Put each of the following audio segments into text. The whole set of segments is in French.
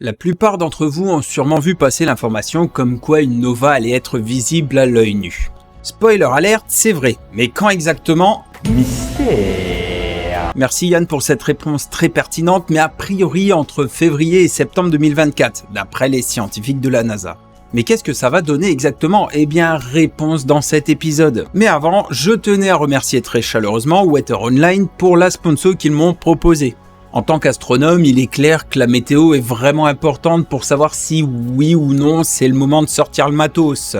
La plupart d'entre vous ont sûrement vu passer l'information comme quoi une nova allait être visible à l'œil nu. Spoiler alert, c'est vrai, mais quand exactement? Mystère. Merci Yann pour cette réponse très pertinente, mais a priori entre février et septembre 2024, d'après les scientifiques de la NASA. Mais qu'est-ce que ça va donner exactement? Eh bien, réponse dans cet épisode. Mais avant, je tenais à remercier très chaleureusement Weather Online pour la sponsor qu'ils m'ont proposé. En tant qu'astronome, il est clair que la météo est vraiment importante pour savoir si oui ou non c'est le moment de sortir le matos.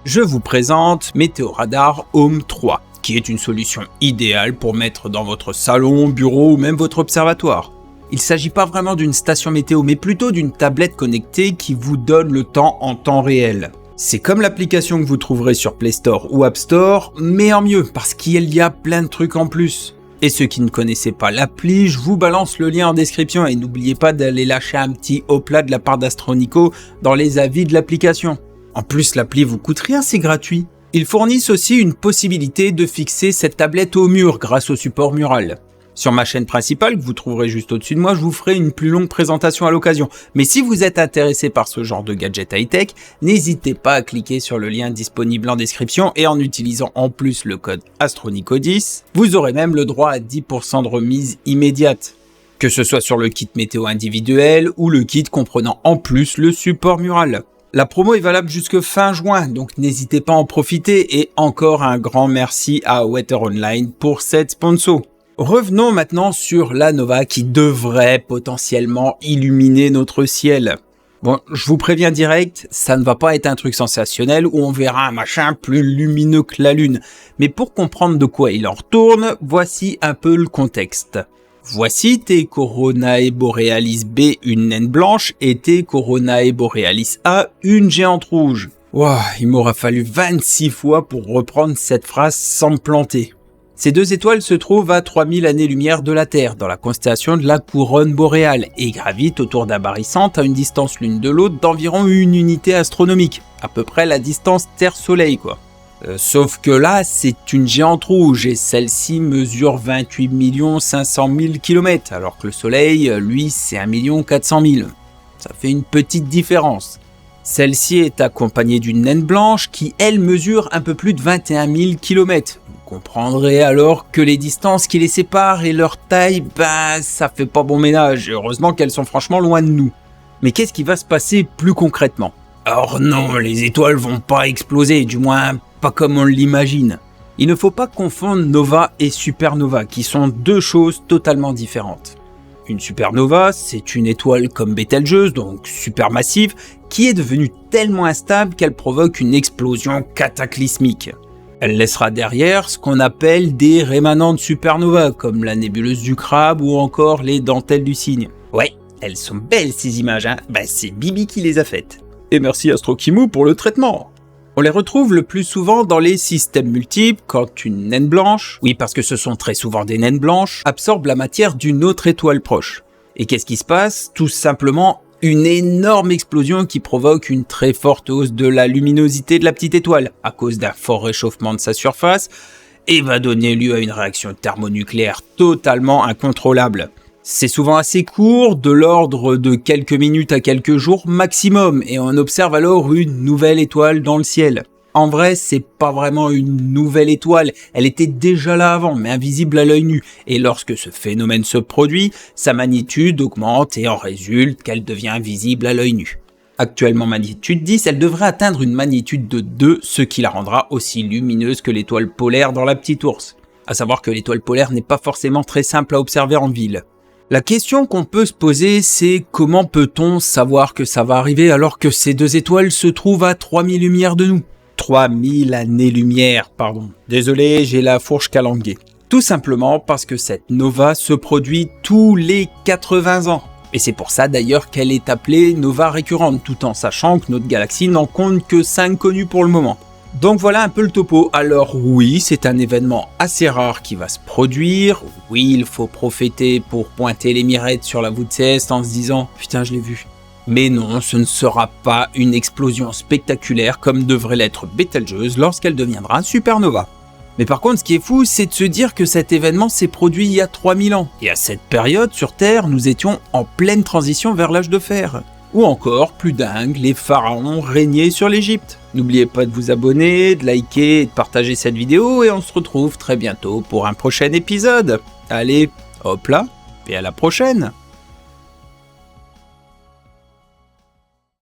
Je vous présente Météo Radar Home 3, qui est une solution idéale pour mettre dans votre salon, bureau ou même votre observatoire. Il ne s'agit pas vraiment d'une station météo, mais plutôt d'une tablette connectée qui vous donne le temps en temps réel. C'est comme l'application que vous trouverez sur Play Store ou App Store, mais en mieux, parce qu'il y a plein de trucs en plus. Et ceux qui ne connaissaient pas l'appli, je vous balance le lien en description et n'oubliez pas d'aller lâcher un petit hop-là de la part d'Astronico dans les avis de l'application. En plus, l'appli vous coûte rien, c'est gratuit. Ils fournissent aussi une possibilité de fixer cette tablette au mur grâce au support mural. Sur ma chaîne principale, que vous trouverez juste au-dessus de moi, je vous ferai une plus longue présentation à l'occasion. Mais si vous êtes intéressé par ce genre de gadget high-tech, n'hésitez pas à cliquer sur le lien disponible en description et en utilisant en plus le code ASTRONICO10, vous aurez même le droit à 10% de remise immédiate. Que ce soit sur le kit météo individuel ou le kit comprenant en plus le support mural. La promo est valable jusque fin juin, donc n'hésitez pas à en profiter et encore un grand merci à Weather Online pour cette sponsor. Revenons maintenant sur la nova qui devrait potentiellement illuminer notre ciel. Bon, je vous préviens direct, ça ne va pas être un truc sensationnel où on verra un machin plus lumineux que la lune. Mais pour comprendre de quoi il en retourne, voici un peu le contexte. Voici T Coronae Borealis B, une naine blanche, et T Coronae Borealis A, une géante rouge. Wow, il m'aura fallu 26 fois pour reprendre cette phrase sans me planter. Ces deux étoiles se trouvent à 3000 années-lumière de la Terre, dans la constellation de la couronne boréale, et gravitent autour d'un barycentre à une distance l'une de l'autre d'environ une unité astronomique, à peu près la distance Terre-Soleil quoi. Sauf que là, c'est une géante rouge, et celle-ci mesure 28 500 000 km, alors que le Soleil, lui, c'est 1 400 000. Ça fait une petite différence. Celle-ci est accompagnée d'une naine blanche qui, elle, mesure un peu plus de 21 000 km. Vous comprendrez alors que les distances qui les séparent et leur taille, ça fait pas bon ménage. Heureusement qu'elles sont franchement loin de nous. Mais qu'est-ce qui va se passer plus concrètement? Or non, les étoiles vont pas exploser, du moins pas comme on l'imagine. Il ne faut pas confondre nova et supernova, qui sont deux choses totalement différentes. Une supernova, c'est une étoile comme Bételgeuse, donc supermassive, qui est devenue tellement instable qu'elle provoque une explosion cataclysmique. Elle laissera derrière ce qu'on appelle des rémanentes supernovas, comme la nébuleuse du Crabe ou encore les dentelles du Cygne. Ouais, elles sont belles ces images, hein. C'est Bibi qui les a faites. Et merci AstroKimou pour le traitement. On les retrouve le plus souvent dans les systèmes multiples quand une naine blanche, oui parce que ce sont très souvent des naines blanches, absorbe la matière d'une autre étoile proche. Et qu'est-ce qui se passe? Tout simplement une énorme explosion qui provoque une très forte hausse de la luminosité de la petite étoile à cause d'un fort réchauffement de sa surface et va donner lieu à une réaction thermonucléaire totalement incontrôlable. C'est souvent assez court, de l'ordre de quelques minutes à quelques jours maximum, et on observe alors une nouvelle étoile dans le ciel. En vrai, c'est pas vraiment une nouvelle étoile, elle était déjà là avant, mais invisible à l'œil nu, et lorsque ce phénomène se produit, sa magnitude augmente et en résulte qu'elle devient visible à l'œil nu. Actuellement magnitude 10, elle devrait atteindre une magnitude de 2, ce qui la rendra aussi lumineuse que l'étoile polaire dans la petite ours. À savoir que l'étoile polaire n'est pas forcément très simple à observer en ville. La question qu'on peut se poser, c'est comment peut-on savoir que ça va arriver alors que ces deux étoiles se trouvent à 3000 lumières de nous? 3000 années-lumière, pardon. Désolé, j'ai la fourche calanguée. Tout simplement parce que cette nova se produit tous les 80 ans. Et c'est pour ça d'ailleurs qu'elle est appelée nova récurrente, tout en sachant que notre galaxie n'en compte que 5 connues pour le moment. Donc voilà un peu le topo. Alors oui, c'est un événement assez rare qui va se produire. Oui, il faut profiter pour pointer les mirettes sur la voûte céleste en se disant « Putain, je l'ai vu ». Mais non, ce ne sera pas une explosion spectaculaire comme devrait l'être Bételgeuse lorsqu'elle deviendra supernova. Mais par contre, ce qui est fou, c'est de se dire que cet événement s'est produit il y a 3000 ans. Et à cette période, sur Terre, nous étions en pleine transition vers l'âge de fer. Ou encore, plus dingue, les pharaons régnaient sur l'Égypte. N'oubliez pas de vous abonner, de liker et de partager cette vidéo et on se retrouve très bientôt pour un prochain épisode. Allez, hop là, et à la prochaine!